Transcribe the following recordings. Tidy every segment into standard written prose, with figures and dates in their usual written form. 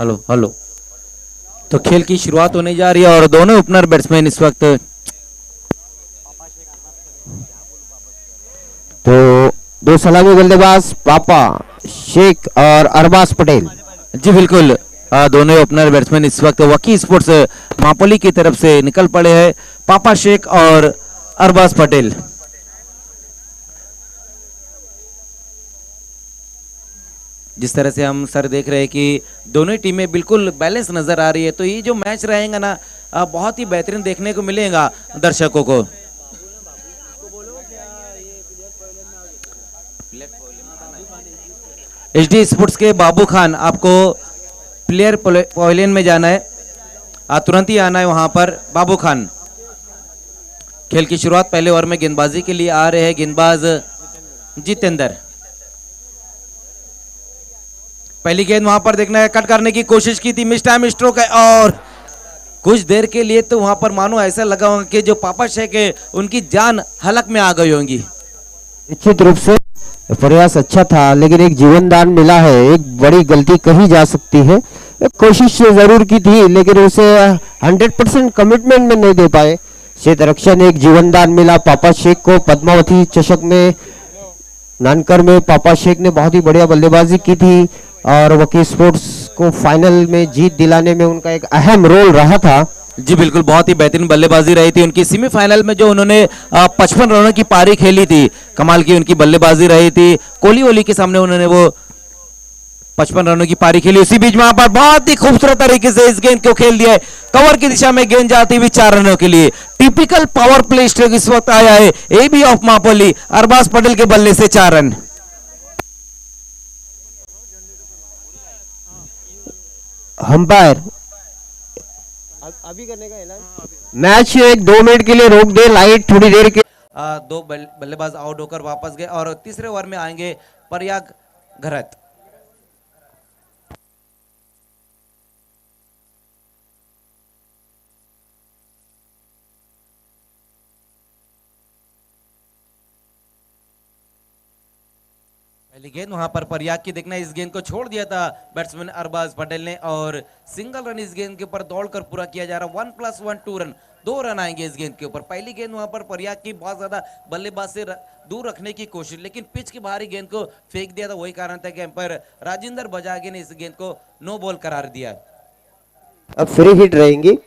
Hello hello. तो खेल की शुरुआत होने जा रही है और दोनों ओपनर बैट्समैन इस वक्त। तो दो सलामी बल्लेबाज पापा शेख और अरबाज पटेल। जी बिल्कुल। दोनों ओपनर बैट्समैन इस वक्त वकी स्पोर्ट्स मापोली की तरफ से निकल पड़े हैं, पापा शेख और अरबाज पटेल। जिस तरह से हम सर देख रहे हैं कि दोनों ही टीमें बिल्कुल बैलेंस नजर आ रही है, तो ये जो मैच रहेगा ना, बहुत ही बेहतरीन देखने को मिलेगा दर्शकों को। एचडी स्पोर्ट्स के बाबू खान, आपको प्लेयर पवेलियन में जाना है, तुरंत ही आना है वहां पर। बाबू खान, खेल की शुरुआत पहले ओवर में गेंदबाजी के लिए आ रहे हैं गेंदबाज जितेंद्र। पहली गेंद वहां पर देखना है, कट करने की कोशिश की थी, मिस टाइम स्ट्रोक है और कुछ देर के लिए तो वहां पर मानो ऐसा लगा होगा कि जो पापा शेख है उनकी जान हलक में आ गई होंगी। निश्चित रूप से प्रयास अच्छा था, लेकिन एक जीवन दान मिला है, एक बड़ी गलती कही जा सकती है। एक कोशिश जरूर की थी, लेकिन उसे 100% कमिटमेंट में नहीं दे पाए। क्षेत्र रक्षण एक जीवन दान मिला पापा शेख को। पद्मावती चषक में नानकर में पापा शेख ने बहुत ही बढ़िया बल्लेबाजी की थी और वकी स्पोर्ट्स को फाइनल में जीत दिलाने में उनका एक अहम रोल रहा था। जी बिल्कुल, बहुत ही बेहतरीन बल्लेबाजी रही थी उनकी। सेमीफाइनल में जो उन्होंने 55 रनों की पारी खेली थी, कमाल की उनकी बल्लेबाजी रही थी। कोहली वोली के सामने उन्होंने वो 55 रनों की पारी खेली। उसी बीच वहां पर बहुत ही खूबसूरत तरीके से इस गेंद को खेल दिया है, कवर की दिशा में गेंद जाती हुई 4 रनों के लिए। टिपिकल पावर प्ले स्ट्रोक इस वक्त आया है एबी ऑफ मापोली, अरबाज पटेल के बल्ले से 4 रन। अंपायर अभी करने का ऐलान। मैच एक 2 मिनट के लिए रोक दे, लाइट थोड़ी देर के। दो बल्लेबाज आउट होकर वापस गए और तीसरे ओवर में आएंगे प्रयाग घरत। पहली गेंद वहां पर प्रयाग की, देखना इस गेंद को छोड़ दिया था बैट्समैन अरबाज पटेल ने और सिंगल रन इस गेंद के ऊपर दौड़कर पूरा किया जा रहा। 1+1 2 रन, 2 रन आएंगे इस गेंद के ऊपर। पहली गेंद वहां पर प्रयाग की बहुत ज्यादा बल्लेबाज से दूर रखने की कोशिश, लेकिन पिच के बाहरी गेंद को फेंक दिया था। वही कारण था कि अंपायर राजेंद्र बजागे ने इस गेंद को नो बॉल करार दिया। अब फ्री हिट रहेंगी।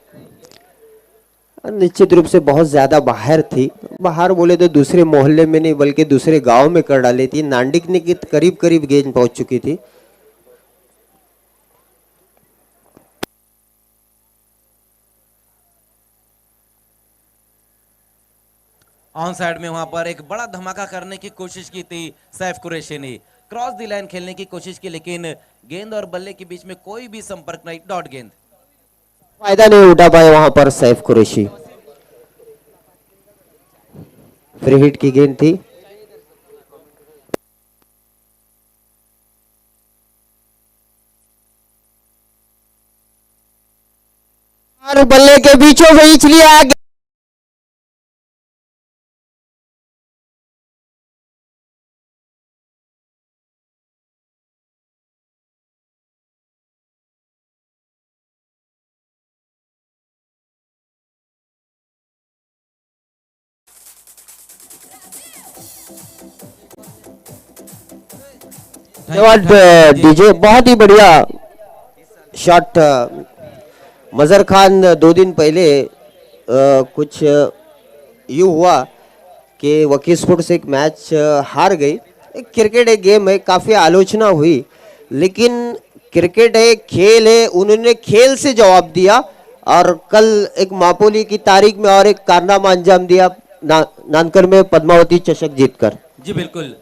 निश्चित रूप से बहुत ज्यादा बाहर थी, बाहर बोले तो दूसरे मोहल्ले में नहीं बल्कि दूसरे गांव में कर डाली थी। नांडिकने की करीब करीब गेंद पहुंच चुकी थी। ऑन साइड में वहां पर एक बड़ा धमाका करने की कोशिश की थी सैफ कुरैशी ने, क्रॉस द लाइन खेलने की कोशिश की, लेकिन गेंद और बल्ले के बीच में कोई भी संपर्क नहीं, डॉट गेंद। फायदा नहीं उठा पाए वहां पर सैफ कुरैशी। फ्री हिट की गेंद थी। और बल्ले के बीचों बीच लिया। धन्यवाद डीजे, बहुत ही बढ़िया शॉट। मजर खान 2 दिन पहले कुछ यूं हुआ कि वकी स्पोर्ट्स एक मैच हार गई। क्रिकेट एक गेम है, काफ़ी आलोचना हुई, लेकिन क्रिकेट है, खेल है, उन्होंने खेल से जवाब दिया और कल एक मापोली की तारीख में और एक कारनामा अंजाम दिया, नानकर में पद्मावती चषक जीतकर। जी बिल्कुल,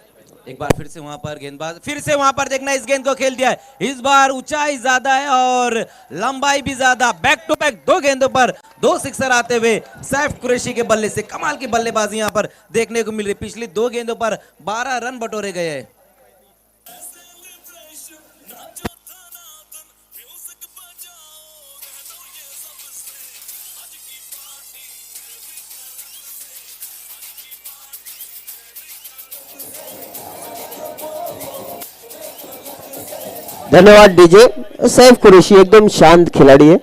एक बार फिर से वहां पर गेंदबाज, फिर से वहां पर देखना इस गेंद को खेल दिया है। इस बार ऊंचाई ज्यादा है और लंबाई भी ज्यादा। बैक टू बैक 2 गेंदों पर 2 सिक्सर आते हुए सैफ कुरैशी के बल्ले से कमाल की बल्लेबाजी यहां पर देखने को मिल रही। पिछली 2 गेंदों पर 12 रन बटोरे गए हैं। धन्यवाद डीजे। सैफ कुरैशी एकदम शांत खिलाड़ी है,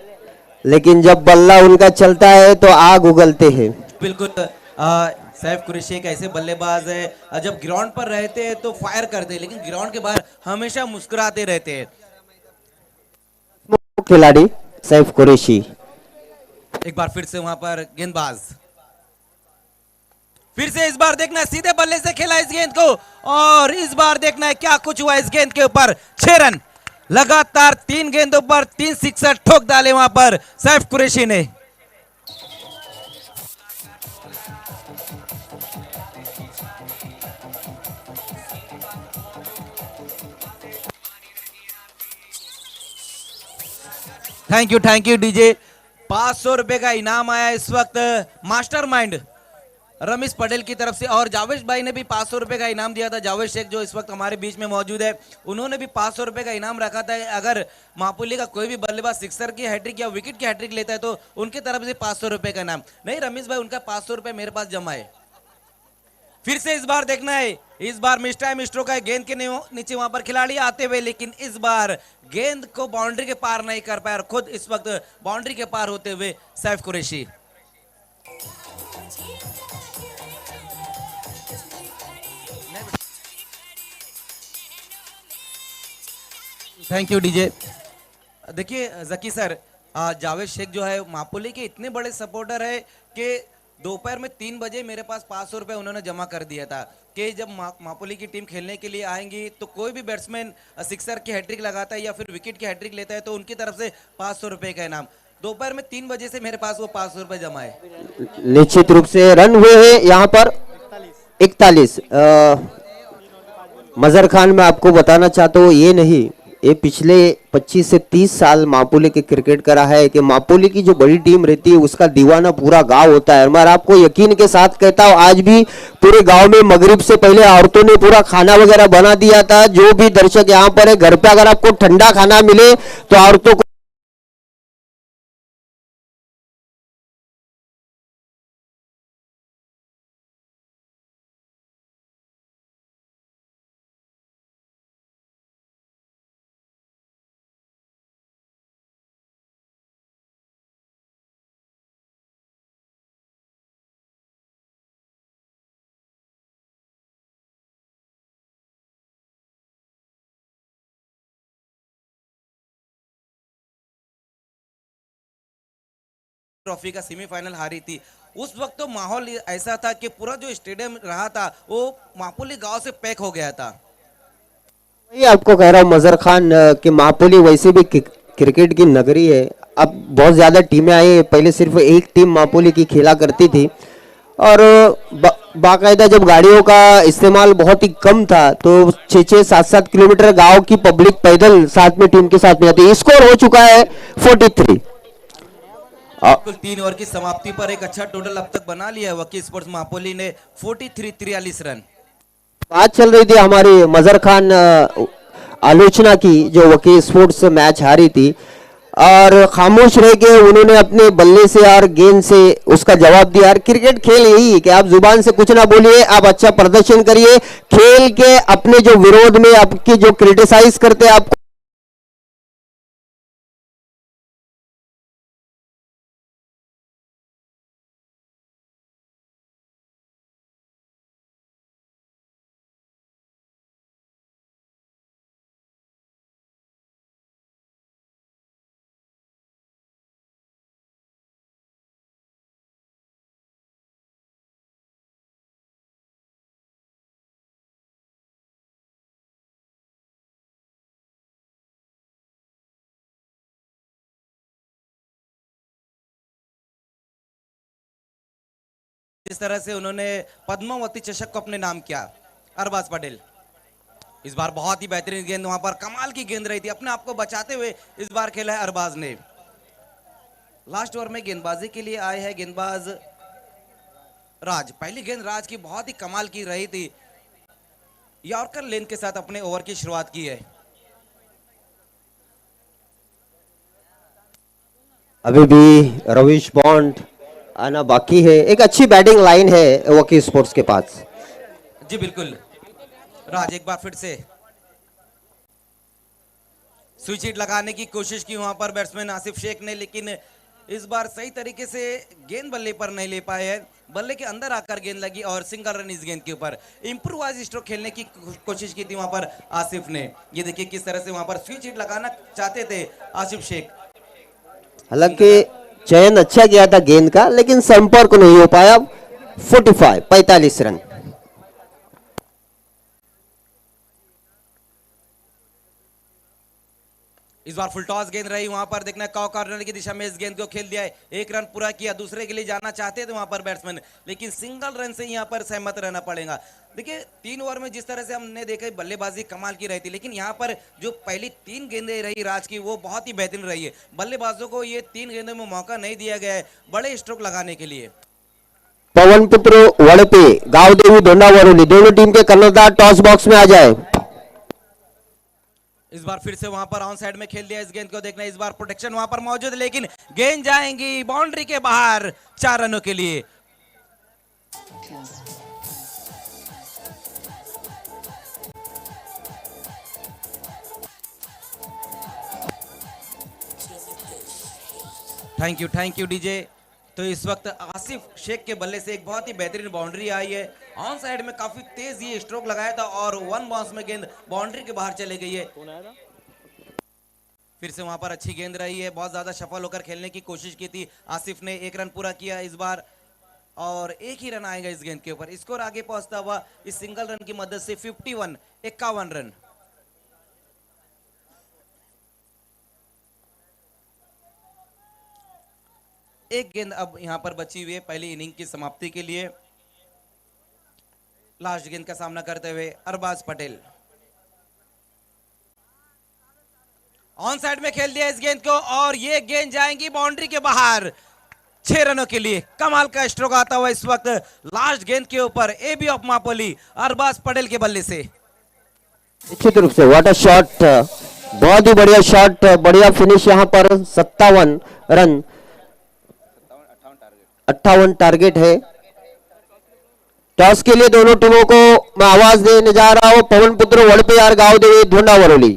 लेकिन जब बल्ला उनका चलता है तो आग उगलते हैं। बिल्कुल सैफ कुरैशी एक ऐसे बल्लेबाज है जब ग्राउंड पर रहते हैं तो फायर करते हैं, लेकिन ग्राउंड के बाहर हमेशा मुस्कुराते रहते हैं। खिलाड़ी सैफ कुरैशी। एक बार फिर से वहां पर गेंदबाज, फिर से इस बार देखना है सीधे बल्ले से खेला इस गेंद को, और इस बार देखना है क्या कुछ हुआ इस गेंद के ऊपर। 6 रन, लगातार 3 गेंदों पर 3 सिक्सर ठोक डाले वहां पर सैफ कुरैशी ने। Thank you DJ. 500 रुपए का इनाम आया इस वक्त मास्टरमाइंड रमेश पटेल की तरफ से, और जावेश भाई ने भी 500 रुपए का इनाम दिया था। जावेश शेख जो इस वक्त हमारे बीच में मौजूद है, उन्होंने भी 500 रुपए का इनाम रखा था। अगर मापुली का कोई भी बल्लेबाज सिक्सर की हैट्रिक या विकेट की हैट्रिक लेता है तो उनकी तरफ से 500 रुपए का इनाम। नहीं रमेश भाई, उनका 500 रुपए मेरे पास जमा है। फिर से इस बार देखना है, इस बार मिस टाइम स्ट्रोक का गेंद के नीचे वहां पर खिलाड़ी आते हुए, लेकिन इस बार गेंद को बाउंड्री के पार नहीं कर पाया, और खुद इस वक्त बाउंड्री के पार होते हुए Saif Qureshi. Thank you DJ. देखिए जकी सर, जावेद शेख जो है मापुली के इतने बड़े सपोर्टर है कि दोपहर में 3 बजे मेरे पास 500 रुपए उन्होंने जमा कर दिया था कि जब मापुली की टीम खेलने के लिए आएंगी तो कोई भी बैट्समैन सिक्सर की हैट्रिक लगाता है या फिर विकेट की हैट्रिक लेता है तो उनकी तरफ से 500 रुपए का इनाम। दोपहर में 3 बजे से मेरे पास वो 500 रुपए जमा है। निश्चित रूप से रन हुए हैं यहाँ पर 41। मजर खान, मैं आपको बताना चाहता हूँ, ये नहीं, ये पिछले 25 से 30 साल मापुली के क्रिकेट का रहा है कि मापुली की जो बड़ी टीम रहती है उसका दीवाना पूरा गांव होता है। मैं आपको यकीन के साथ कहता हूँ, आज भी पूरे गांव में मगरिब से पहले औरतों ने पूरा खाना वगैरह बना दिया था। जो भी दर्शक यहाँ पर है, घर पे अगर आपको ठंडा खाना मिले तो औरतों को ट्रॉफी का सेमीफाइनल हारी थी। उस वक्त तो माहौल ऐसा था कि पूरा जो स्टेडियम रहा था वो मापुली गांव से पैक हो गया था। ये आपको कह रहा हूँ मजर खान कि मापुली वैसे भी क्रिकेट की नगरी है। अब बहुत ज्यादा टीमें आई हैं, पहले सिर्फ एक टीम मापुली की खेला करती थी, और बाकायदा जब गाड़ियों का इस्तेमाल बहुत ही कम था तो 6-6, 7-7 किलोमीटर गांव की पब्लिक पैदल साथ में टीम के साथ में जाती। स्कोर हो चुका है 43। बिल्कुल 3 ओवर की समाप्ति पर एक अच्छा टोटल अब तक बना लिया है वकी स्पोर्ट्स मापोली ने, 43 रन। बात चल रही थी हमारी मजर खान आलोचना की जो वकी स्पोर्ट्स मैच हारी थी, और खामोश रह के उन्होंने अपने बल्ले से और गेंद से उसका जवाब दिया। क्रिकेट खेल यही है कि आप जुबान से कुछ ना बोलिए, आप अच्छा प्रदर्शन करिए, खेल के अपने जो विरोध में आपकी जो क्रिटिसाइज करते हैं आपको इस तरह से उन्होंने पद्मावती चषक को अपने नाम किया। अरबाज पटेल इस बार बहुत ही बेहतरीन गेंद, वहां पर कमाल की गेंद रही थी, अपने आप को बचाते हुए इस बार खेला है अरबाज ने। लास्ट ओवर में गेंदबाजी के लिए आए हैं गेंदबाज राज। पहली गेंद राज की बहुत ही कमाल की रही थी, यॉर्कर लेंथ के साथ अपने ओवर की शुरुआत की है। अभी भी रविश बॉन्ड आना बाकी है। एक अच्छी बैटिंग लाइन है वकी स्पोर्ट्स के पास। जी बिल्कुल, राज एक बार फिर से स्विच हिट लगाने की कोशिश की वहां पर बैट्समैन आसिफ शेख ने, लेकिन इस बार सही तरीके से गेंद बल्ले पर नहीं ले पाए हैं। बल्ले के अंदर आकर गेंद लगी और सिंगल रन इस गेंद के ऊपर। इंप्रूवाइज स्ट्रोक खेलने की कोशिश की थी वहां पर आसिफ ने। ये देखिए किस तरह से वहां पर स्विच हिट लगाना चाहते थे आसिफ शेख। हालांकि चयन अच्छा किया था गेंद का, लेकिन संपर्क नहीं हो पाया। 45 रन। इस बार फुल टॉस गेंद रही वहां पर, देखना कॉ कॉर्नर की दिशा में इस गेंद को खेल दिया है। एक रन पूरा किया, दूसरे के लिए जाना चाहते थे वहां पर बैट्समैन, लेकिन सिंगल रन से यहां पर सहमत रहना पड़ेगा। देखिए 3 ओवर में जिस तरह से हमने देखा बल्लेबाजी कमाल की रही थी, लेकिन यहाँ पर जो पहली 3 गेंदें रही राज की वो बहुत ही बेहतरीन रही है। बल्लेबाजों को ये 3 गेंदों में मौका नहीं दिया गया है बड़े स्ट्रोक लगाने के लिए। पवनपुत्र वड़पे, गावदेवी धोंडावरोली, दोनों टीम के कर्णधार टॉस बॉक्स में आ जाए। इस बार फिर से वहां पर ऑन साइड में खेल दिया इस गेंद को, देखना इस बार प्रोटेक्शन वहां पर मौजूद है, लेकिन गेंद जाएंगी बाउंड्री के बाहर 4 रनों के लिए। Thank you DJ. तो इस वक्त आसिफ शेख के बल्ले से एक बहुत ही बेहतरीन बाउंड्री आई है। ऑन साइड में काफी तेज ये स्ट्रोक लगाया था और 1 बाउंस में गेंद बाउंड्री के बाहर चले गई है। फिर से वहां पर अच्छी गेंद रही है, बहुत ज्यादा सफल होकर खेलने की कोशिश की थी आसिफ ने। 1 रन पूरा किया इस बार और 1 ही रन आएगा इस गेंद के ऊपर। स्कोर आगे पहुंचता हुआ इस सिंगल रन की मदद से 51 रन। एक गेंद अब यहां पर बची हुई है पहली इनिंग की समाप्ति के लिए। लास्ट गेंद का सामना करते हुए अरबाज पटेल। ऑन साइड में खेल दिया इस गेंद को और ये गेंद जाएंगी बाउंड्री के बाहर 6 रनों के लिए। कमाल का स्ट्रोक आता हुआ इस वक्त लास्ट गेंद के ऊपर एबी ऑफ मापोली अरबाज पटेल के बल्ले से। निश्चित रूप से व्हाट अ शॉट, बहुत ही बढ़िया शॉट, बढ़िया फिनिश यहाँ पर। 57 रन, 58 टारगेट है। टॉस के लिए दोनों टीमों को मैं आवाज देने जा रहा हूं। पवनपुत्र वड़पे और गावदेवी धोंडावरोली।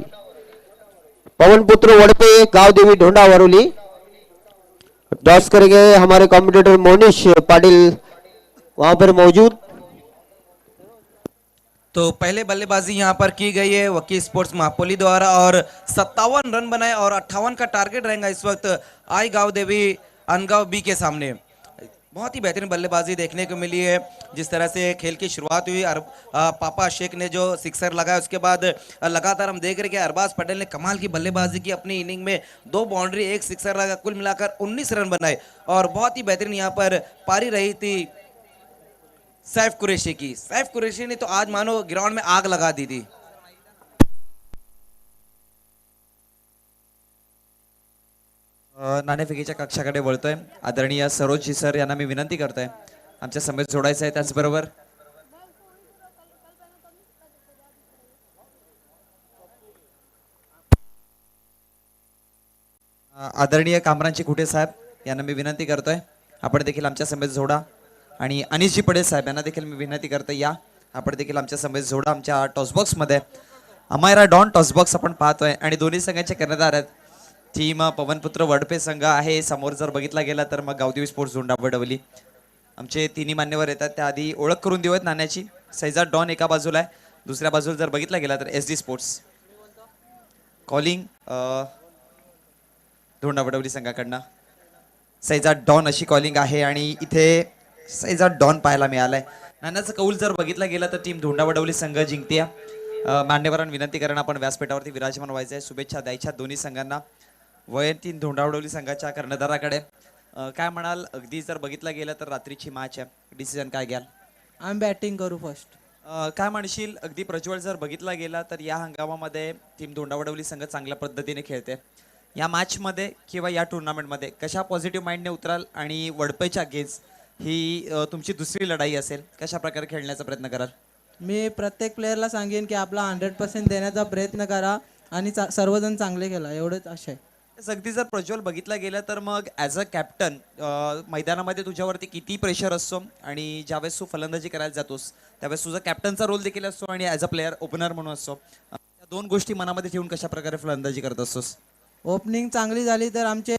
पवनपुत्र वड़पे, गावदेवी धोंडावरोली। टॉस करेंगे हमारे कमेंटेटर मोनिश पाटिल वहां पर मौजूद। तो पहले बल्लेबाजी यहां पर की गई है वकील स्पोर्ट्स मापोली द्वारा और 57 रन बनाए और 58 का टारगेट रहेगा इस वक्त आई गावदेवी अनगांव बी के सामने। बहुत ही बेहतरीन बल्लेबाजी देखने को मिली है। जिस तरह से खेल की शुरुआत हुई, पापा शेख ने जो सिक्सर लगाया उसके बाद लगातार हम देख रहे कि अरबाज पटेल ने कमाल की बल्लेबाजी की। अपनी इनिंग में 2 बाउंड्री 1 सिक्सर लगा, कुल मिलाकर 19 रन बनाए और बहुत ही बेहतरीन यहाँ पर पारी रही थी सैफ कुरैशी की। सैफ कुरैशी ने तो आज मानो ग्राउंड में आग लगा दी थी। नाणेफेकीच्या कक्षाकडे वळतोय। आदरणीय सरोजजी सर यांना मी विनंती करतोय आमच्या समेत जोडायचं आहे। त्याचबरोबर आदरणीय कामरांची कुठे साहेब यांना मी विनंती करतोय आपण देखील आमच्या समेत जोडा। आणि अनिशजी पडेल साहेब यांना देखील मी विनंती करतोय या आपण देखील आमच्या समेत जोडा। आमच्या टॉसबॉक्स मध्ये अमायरा डॉन टॉसबॉक्स आपण पाहतोय आणि दोन्ही संघाचे कर्णधार आहेत। टीम पवनपुत्र वडपे संघ आहे, समोर जर बघितला गेला तर मग गावदेवी स्पोर्ट्स धोंडावडवली। आमचे तिन्ही मान्यवर येतात, त्या आधी ओळख करून देऊयात नाण्याची। सैजाद डॉन एका बाजूला आहे, दुसऱ्या बाजूला जर बघितला गेला तर SD sports. Calling धोंडावडवली संघाकडनं Sajjad don अशी कॉलिंग आहे आणि इथे सैजाद डॉन पाहायला मिळालाय। नाण्याचा कौल जर बघितला गेला तर टीम धोंडावडवली संघ जिंकते। मान्यवरांना विनंती करणं आपण व्यासपीठावरती विराजमान व्हायचं आहे। शुभेच्छा द्यायच्या दोन्ही संघांना। वयतीन धोंडावडवली संघाच्या कर्णधाराकडे काय म्हणाल? अगदी जर बघितला गेलं तर रात्रीची मॅच आहे, डिसिजन काय घ्याल? आम्ही बॅटिंग करू फर्स्ट। काय म्हणशील? अगदी प्रज्वल जर बघितला गेला तर या हंगामामध्ये टीम धोंडावडवली संघ चांगल्या पद्धतीने खेळते। या मॅच मध्ये किंवा या टुर्नामेंट मध्ये कशा पॉझिटिव्ह माइंडने उतराल आणि वडपईच्या अगेन्स्ट ही तुमची दुसरी लढाई असेल, कशा प्रकारे खेळण्याचा प्रयत्न कराल? मी प्रत्येक प्लेयरला सांगेन की आपला 100% देण्याचा प्रयत्न करा आणि सर्वजण चांगले खेळा, एवढंच आशा आहे। अगदी जर प्रज्वल बघितला गेला तर मग ॲज अ कॅप्टन मैदानामध्ये तुझ्यावरती किती प्रेशर असतो आणि ज्यावेळेस तू फलंदाजी करायला जातोस त्यावेळेस तुझा कॅप्टनचा रोल देखील असतो आणि ॲज अ प्लेयर ओपनर म्हणून असतो। या दोन गोष्टी मनामध्ये ठेवून कशा प्रकारे फलंदाजी करत असतोस? ओपनिंग चांगली झाली तर आमचे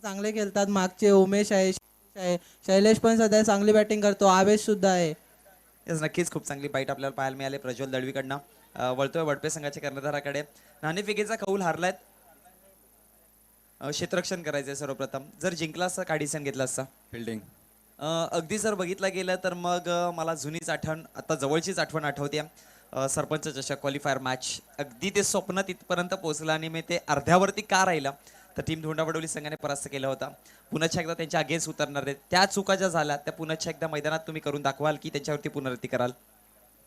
चांगले खेळतात. मागचे उमेश आहे, शैलेश पण सध्या चांगली बॅटिंग करतो, आवेश सुद्धा आहे. येस, नक्कीच खूप चांगली बाईट आपल्याला पाहायला मिळाली प्रज्वल दळवीकडनं. वळतोय वडपे संघाच्या कर्णधाराकडे. नाणेफेकीचा कौल हारलाय. क्षेत्ररक्षण करायचंय सर्वप्रथम. जर जिंकला असता काय डिसिजन घेतला असता? फील्डिंग. अगदी जर बघितलं गेलं तर मग मला जुनीच आठवण, आता जवळचीच आठवण आठवते. सरपंच चषक क्वालिफायर मॅच, अगदी ते स्वप्न तिथपर्यंत पोहोचलं आणि मी ते अर्ध्यावरती का राहिलं तर टीम धोंडावडवली संघाने परास्त केला होता. पुन्हा एकदा त्यांच्या अगेन्स्ट उतरणार आहेत. त्या चुका ज्या झाल्या त्या पुन्हा एकदा मैदानात तुम्ही करून दाखवाल की त्यांच्यावरती पुनरावृत्ती कराल?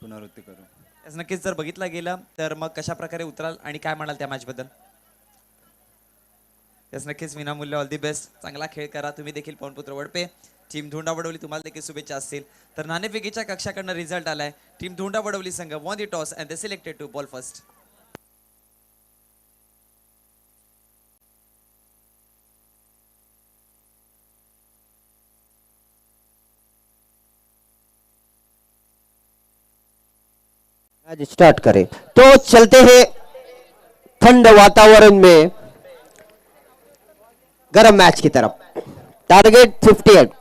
पुनरावृत्ती करू. यास नक्कीच जर बघितलं गेलं तर मग कशा प्रकारे उतराल आणि काय म्हणाल त्या मॅच बद्दल? यास नक्कीच विनामूल्य ऑल दी बेस्ट. चांगला खेळ करा तुम्ही देखील. पवनपुत्र वडपे, टीम धोंडा वडवली तुम्हाला देखील शुभेच्छा असतील. तर नाणेफेकीच्या कक्षाकडनं रिझल्ट आलाय. टीम धोंडा वडवली संघ won the toss and they selected to ball first. आज स्टार्ट करें तो चलते हैं ठंड वातावरण में गर्म मैच की तरफ. टारगेट 58.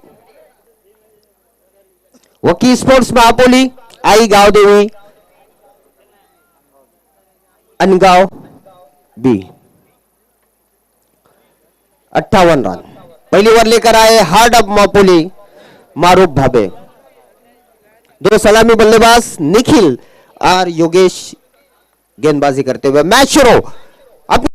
वकी स्पोर्ट्स महापोली, आई गावदेवी, अनगाव बी. 58 रन. पहली ओवर लेकर आए हार्ड अप मापोली मारूफ भाबे. दो सलामी बल्लेबाज निखिल और योगेश गेंदबाजी करते हुए. मैच शुरू. अब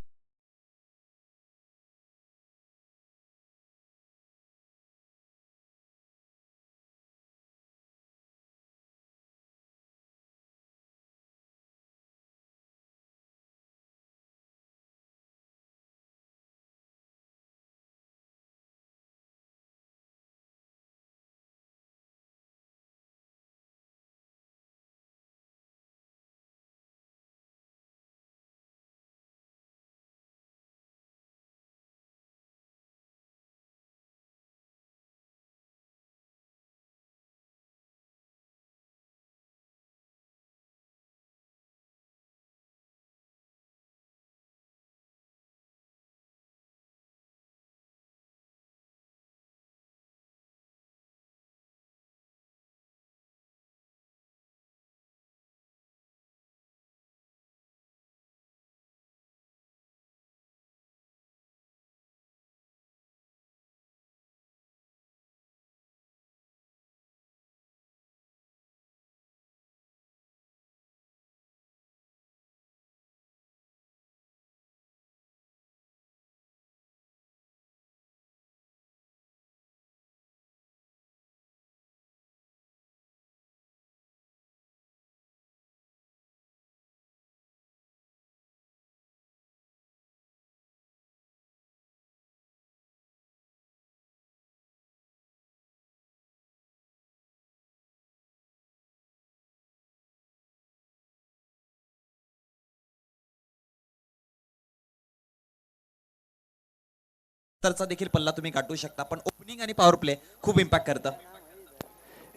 तरचा देखील पल्ला तुम्ही गाठू शकता, पण ओपनिंग आणि पॉवर प्ले खूप इम्पॅक्ट करतं.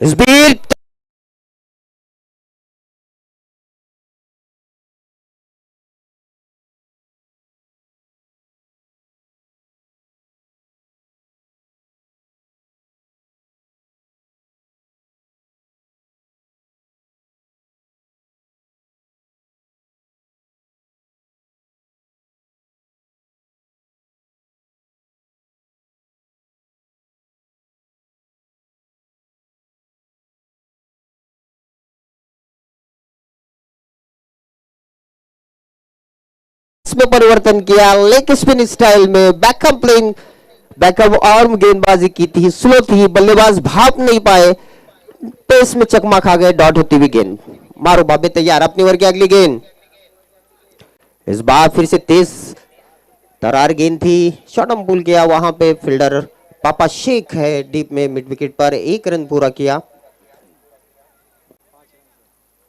स्पीड में परिवर्तन किया. लेग स्पिन स्टाइल में बैकअप प्लेन बैकअप आर्म गेंदबाजी की थी. स्लो थी. बल्लेबाज भाप नहीं पाए. पेस में चकमा खा गए. डॉट होती हुई गेंद. मारो बाबे तैयार. अपनी ओवर की अगली गेंद. इस बार फिर से तेज तरार गेंद थी. शॉर्ट पुल किया. वहां पे फील्डर पापा शेख है डीप में मिड विकेट पर. 1 रन पूरा किया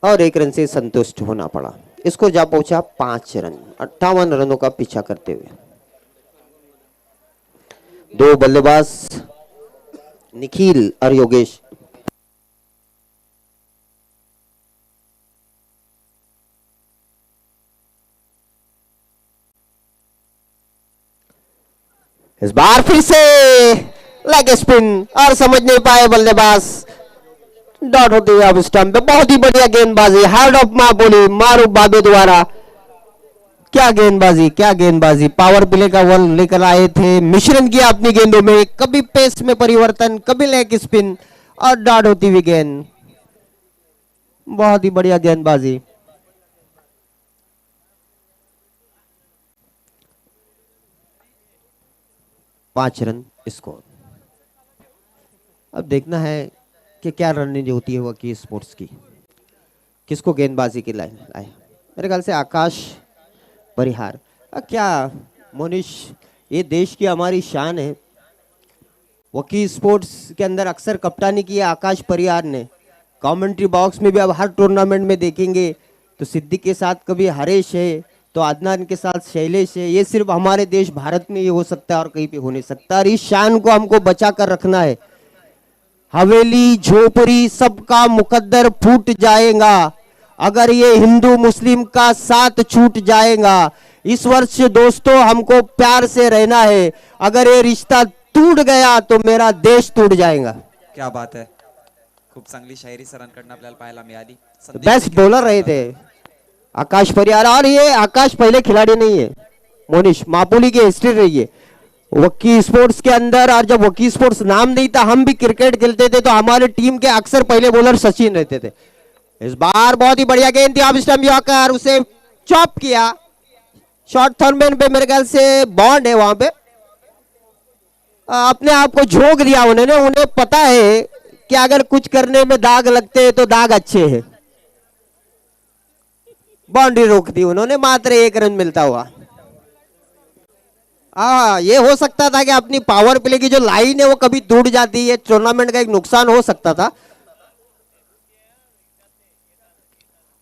और 1 रन से संतुष्ट होना पड़ा. इसको जा पहुंचा 5 रन. 58 रनों का पीछा करते हुए. 2 बल्लेबाज निखिल और योगेश. इस बार फिर से लेग स्पिन और समझ नहीं पाए बल्लेबाज, डॉट होती हुई अब स्टंप पे। बहुत ही बढ़िया गेंदबाजी, हेड ऑफ मापोली मारूफ बाबे द्वारा। क्या गेंदबाजी, क्या गेंदबाजी, पावर प्ले का बॉल लेकर आए थे, मिश्रण किया अपनी गेंदों में, कभी पेस में परिवर्तन, कभी लेग स्पिन और डॉट होती हुई गेंद। बहुत ही बढ़िया गेंदबाजी। पांच रन स्कोर। अब देखना है कि क्या रणनीति होती है वकी स्पोर्ट्स की, किसको गेंदबाजी की लाइन आए। मेरे ख्याल से आकाश परिहार। क्या मोनिश, ये देश की हमारी शान है। वकी स्पोर्ट्स के अंदर अक्सर कप्तानी की है आकाश परिहार ने। कमेंट्री बॉक्स में भी अब हर टूर्नामेंट में देखेंगे तो सिद्दीक के साथ कभी हरेश है, तो अदनान के साथ शैलेश है। ये सिर्फ हमारे देश भारत में ये हो सकता है और कहीं पे हो नहीं सकता, और इस शान को हमको बचा कर रखना है। हवेली झोपड़ी सबका मुकद्दर फूट जाएगा अगर ये हिंदू मुस्लिम का साथ छूट जाएगा। इस वर्ष दोस्तों हमको प्यार से रहना है, अगर ये रिश्ता टूट गया तो मेरा देश टूट जाएगा। क्या बात आहे, खूप चांगली शायरी सरांकडनं आपल्याला पाहायला मिळाली। संदेश बेस्ट देखील बॉलर रहे थे आकाश परिहार, और ये आकाश पहले खिलाड़ी नहीं है मोनिश, मापोली की हिस्ट्री रही है वकी स्पोर्ट्स के अंदर। और जब वकी स्पोर्ट्स नाम नहीं था, हम भी क्रिकेट खेलते थे, तो हमारे टीम के अक्सर पहले बॉलर सचिन रहते थे। इस बार बहुत ही बढ़िया गेंद थी, ऑफ स्टंप यॉर्कर, उसे चॉप किया शॉर्ट थर्मैन पे। मेरे ख्याल से बॉन्ड है वहां पे, अपने आप को झोंक दिया उन्होंने। उन्हें पता है कि अगर कुछ करने में दाग लगते हैं तो दाग अच्छे हैं। बाउंड्री रोक दी उन्होंने, मात्र 1 रन मिलता हुआ। ये हो सकता था कि अपनी पावर प्ले की जो लाइन है वो कभी टूट जाती है, टूर्नामेंट का एक नुकसान हो सकता था।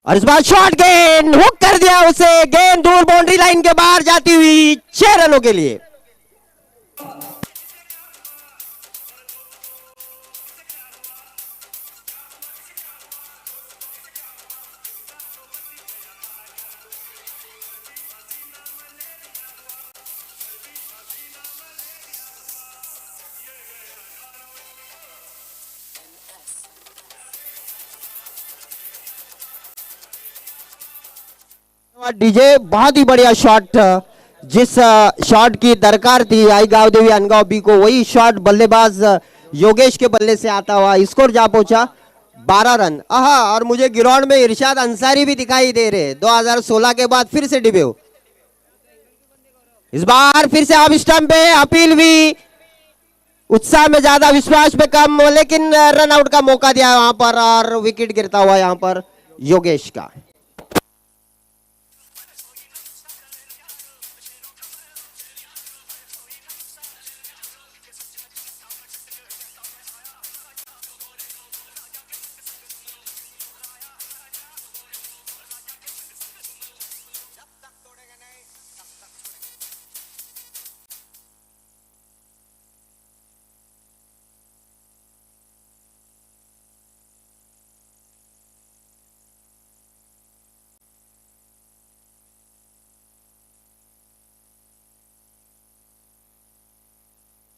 और इस बार शॉर्ट गेंद हुक कर दिया उसे, गेंद दूर बाउंड्री लाइन के बाहर जाती हुई 6 रनों के लिए। डीजे बहुत ही बढ़िया शॉट, जिस शॉट की दरकार थी आई गांव देवी अनगांव बी को, वही शॉट बल्लेबाज योगेश के बल्ले से आता हुआ स्कोर जा पहुंचा 12 रन। और मुझे ग्राउंड में इरशाद अंसारी भी दिखाई दे रहे, 2016 के बाद फिर से डिब्यू। इस बार फिर से ऑफ स्टंप पे अपील भी, उत्साह में ज्यादा विश्वास में कम, लेकिन रन आउट का मौका दिया वहां पर और विकेट गिरता हुआ यहां पर योगेश का।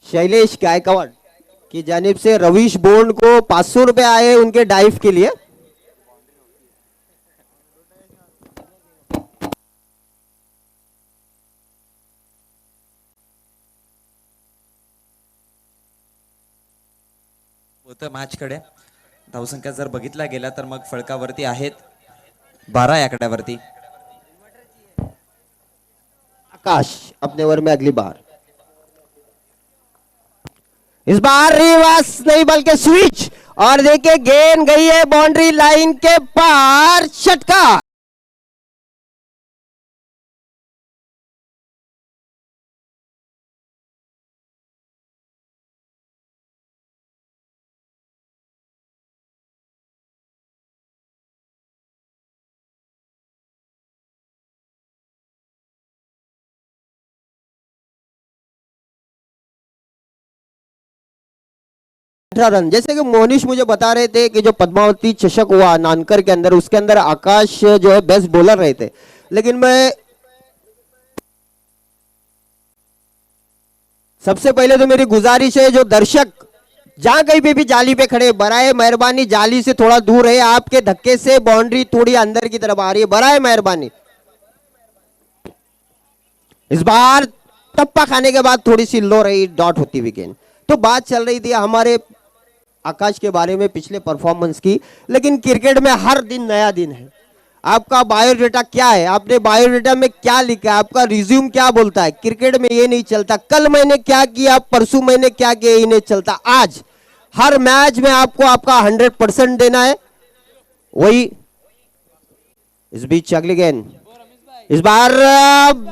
शैलेश गायकवाड़ की जानिब से रवीश बोंड को 500 रुपए आए उनके डाइव के लिए। होतं मॅच कडे धावसंख्या जर बघितला गेला तर मग फळकावरती आहेत 12 या आकड्यावरती। आकाश अपने ओवर में अगली बार, इस बार रिवर्स नहीं बल्कि स्विच, और देखिए गेंद गई है बाउंड्री लाइन के पार, षटकार। रन, जैसे कि मोनिश मुझे बता रहे थे कि जो पद्मावती चषक हुआ नानकर के अंदर, उसके अंदर आकाश जो है बेस्ट बॉलर रहे थे, लेकिन मैं सबसे पहले तो मेरी गुजारिश है, जो दर्शक जहां कहीं पे भी जाली पे खड़े, बराए मेहरबानी जाली से थोड़ा दूर है। आपके धक्के से बाउंड्री थोड़ी अंदर की तरफ आ रही है, बराए मेहरबानी। इस बार टप्पा खाने के बाद थोड़ी सी लो रही, डॉट होती हुई गेंद। तो बात चल रही थी हमारे आकाश के बारे में पिछले परफॉर्मेंस की, लेकिन क्रिकेट में हर दिन नया दिन है। आपका बायोडेटा क्या है, आपने बायोडेटा में क्या लिखा है, आपका रिज्यूम क्या बोलता है। क्रिकेट में ये नहीं चलता कल मैंने क्या किया, परसों मैंने क्या किया, ये नहीं चलता। आज हर मैच में आपको आपका 100% देना है। वही इस बीच अगली गेंद, इस बार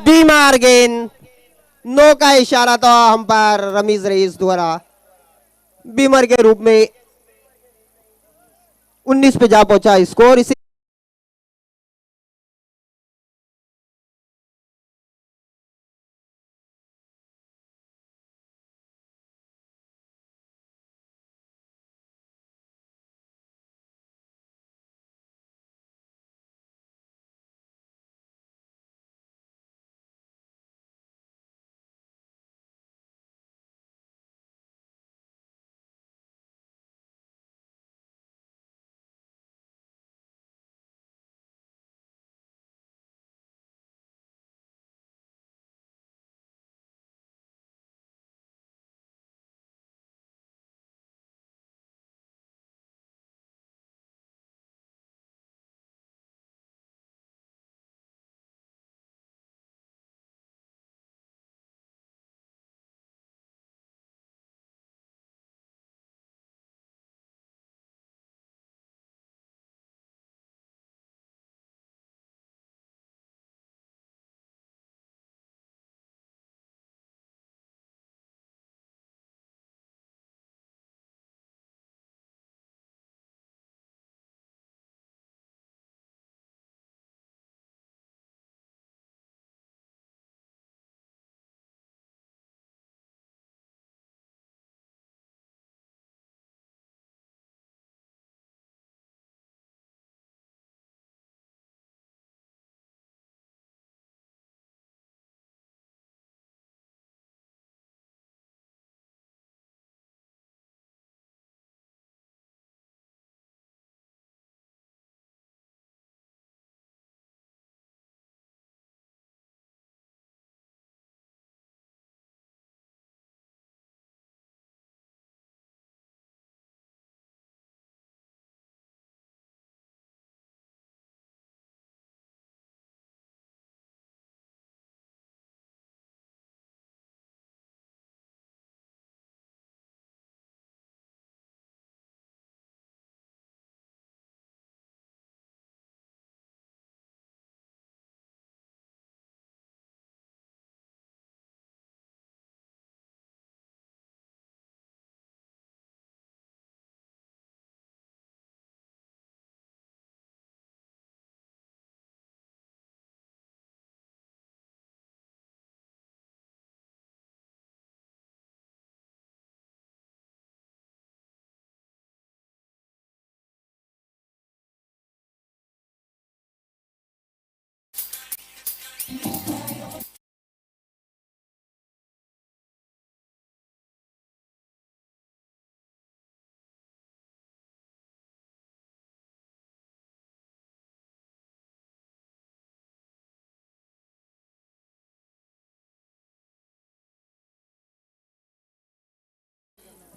बीमार गेंद, नो का इशारा था अंपायर रमीज रईस द्वारा। बीमर के रूप में 19 पे जा पहुंचा स्कोर। इसे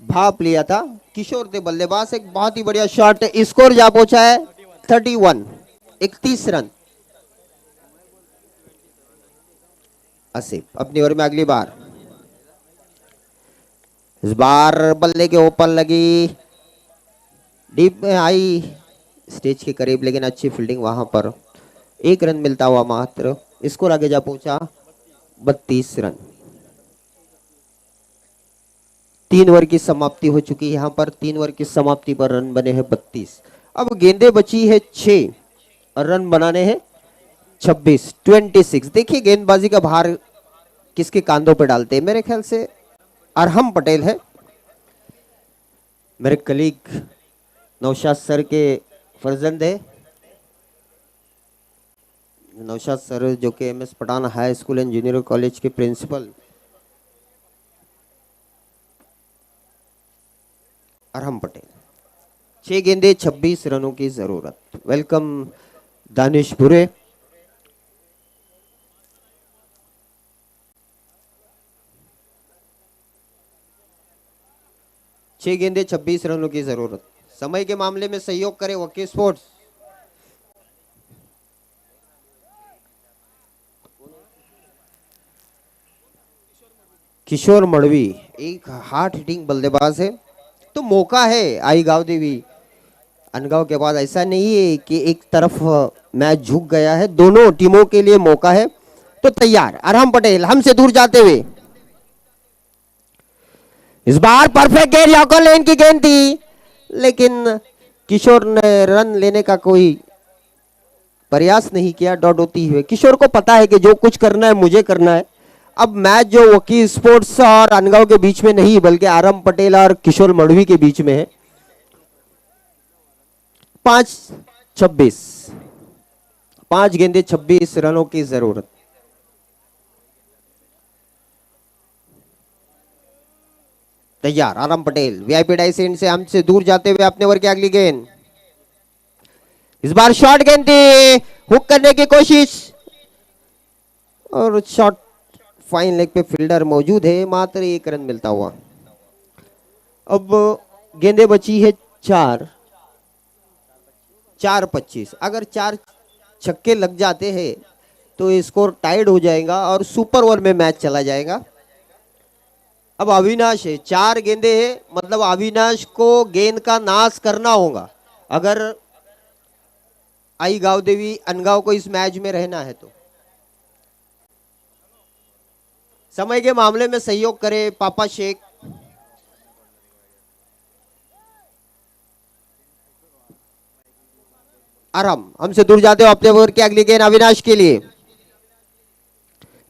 भाप लिया था किशोर थे बल्लेबाज। एक बहुत ही बढ़िया शॉट, स्कोर जा पहुंचा है 31, 31 रन। आसिफ अपनी ओवर में अगली बार, इस बार बल्ले के ऊपर लगी, डीप में आई, स्टेज के करीब, लेकिन अच्छी फील्डिंग वहां पर। 1 रन मिलता हुआ मात्र, स्कोर आगे जा पहुंचा 32 रन। 3 ओवर की समाप्ति हो चुकी है। यहां पर 3 ओवर की समाप्ति पर रन बने हैं 32। अब गेंदे बची है 6 और रन बनाने हैं 26, 26। देखिए गेंदबाजी का भार किसके कांधों पर डालते हैं, मेरे ख्याल से अरहम पटेल है, मेरे कलीग नौशाद सर के फर्जंद है। नौशाद सर जो कि MS Pathan high school and junior college के प्रिंसिपल अरहम पटेल। 6 गेंदे 26 रनों की जरूरत। वेलकम दानिश भुरे। छह गेंदे 26 रनों की जरूरत। समय के मामले में सहयोग करे वकी स्पोर्ट्स। किशोर मड़वी एक हार्ड हिटिंग बल्लेबाज है, तो मौका है आई गांव देवी अनगांव के बाद। ऐसा नहीं है कि एक तरफ मैच झुक गया है, दोनों टीमों के लिए मौका है। तो तैयार अरहम पटेल हमसे दूर जाते हुए, इस बार परफेक्ट गेंद यॉर्कर लेन की गेंद थी, लेकिन किशोर ने रन लेने का कोई प्रयास नहीं किया। डॉट होती हुए किशोर को पता है कि जो कुछ करना है मुझे करना है। अब मैच जो वकी स्पोर्ट्स और अनगांव के बीच में नहीं बल्कि अरहम पटेल और किशोर मड़वी के बीच में है। 5-26, 5 गेंदे 26 रनों की जरूरत। तैयार Arham Patel VIP dais and से हमसे दूर जाते हुए अपने ओवर की अगली गेंद। इस बार शॉर्ट गेंद थी, हुक करने की कोशिश और शॉट फाइन लेग पे फील्डर मौजूद है, मात्र 1 रन मिलता हुआ। अब गेंदे बची है 4-25। अगर 4 छक्के लग जाते हैं तो स्कोर टाइड हो जाएगा और सुपर ओवर में मैच चला जाएगा। अब अविनाश है, 4 गेंदे है, मतलब अविनाश को गेंद का नाश करना होगा अगर आई गांव देवी अनगांव को इस मैच में रहना है तो। समय के मामले में सहयोग करे पापा शेख। अरहम हमसे दूर जाते हो अपने ओवर की अगली गेंद अविनाश के लिए।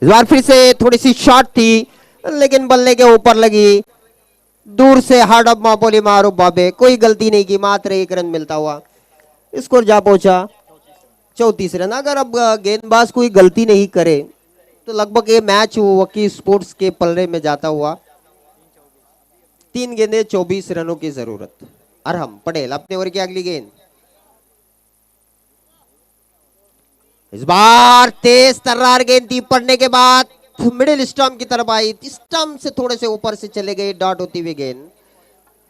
इस बार फिर से थोड़ी सी शॉट थी, लेकिन बल्ले के ऊपर लगी, दूर से हार्ड ऑफ मापोली मारूफ बाबे, कोई गलती नहीं की, मात्र 1 रन मिलता हुआ। स्कोर जा पहुंचा 34 रन। अगर अब गेंदबाज कोई गलती नहीं करे तो लगभग ये मैच वकी स्पोर्ट्स के पल्ले में जाता हुआ। 3 गेंदे 24 रनों की जरूरत। अरहम पटेल अपने ओवर की अगली गेंद। इस बार तेज तर्रार गेंद थी, पड़ने के बाद मिडिल स्टंप की तरफ आई, स्टंप से थोड़े से ऊपर से चले गए, डॉट होती हुई गेंद।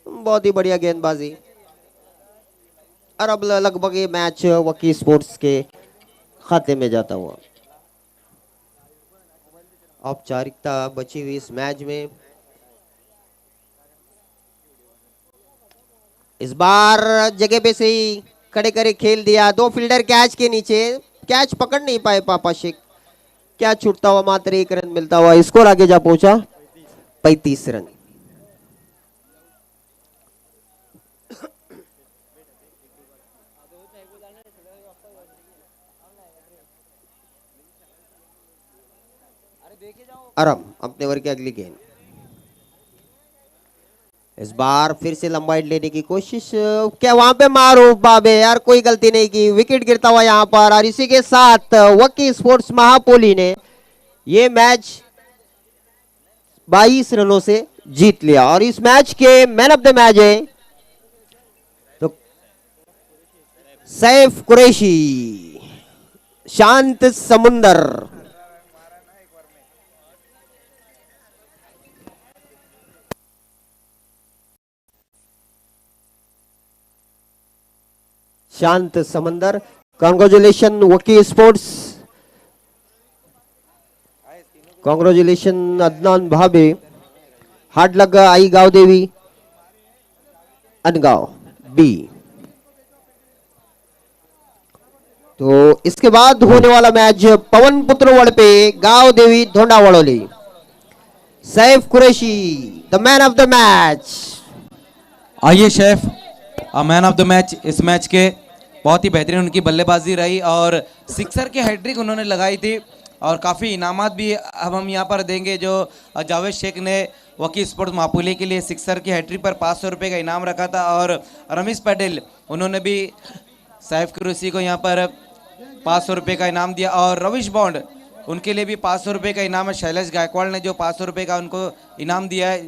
बहुत ही बढ़िया गेंदबाजी और अब लगभग ये मैच वकी स्पोर्ट्स के खाते में जाता हुआ। औपचारिकता बची हुई इस मैच में। इस बार जगह पे से ही खड़े करे खेल दिया, 2 फील्डर कैच के नीचे, कैच पकड़ नहीं पाए पापा शेख, कैच छूटता हुआ, मात्र 1 रन मिलता हुआ। स्कोर आगे जा पहुंचा 35 रन। अरहम अपने ओवर की अगली गेंद। इस बार फिर से लंबाई लेने की कोशिश, क्या वहां पे मारो बाबे यार, कोई गलती नहीं की, विकेट गिरता हुआ यहां पर। और इसी के साथ वकी स्पोर्ट्स महापोली ने ये मैच 22 रनों से जीत लिया और इस मैच के मैन ऑफ द मैच है तो सैफ कुरैशी, शांत समुंदर। शांत समंदर, कॉन्ग्रेचुलेशन वकी स्पोर्ट्स, कॉन्ग्रेचुलेशन अदनान भाबे, हार्ड लग आई गांव देवी अनगांव बी। तो इसके बाद होने वाला मैच पवन पुत्र वड़पे गांव देवी धोंडा वड़ोली। Saif Qureshi the man of the match. आइए शेफ, मैन ऑफ द मैच इस मैच के बहुत ही बेहतरीन उनकी बल्लेबाजी रही और सिक्सर की हैट्रिक उन्होंने लगाई थी और काफ़ी इनामात भी अब हम यहाँ पर देंगे। जो जावेद शेख ने वकी स्पोर्ट्स मापुली के लिए सिक्सर की हैट्रिक पर 500 रुपये का इनाम रखा था और रमेश पटेल उन्होंने भी सैफ कुरैशी को यहाँ पर 500 रुपये का इनाम दिया और रविश बॉन्ड उनके लिए भी 500 रुपये का इनाम है। शैलेश गायकवाड़ ने जो 500 रुपये का उनको इनाम दिया है।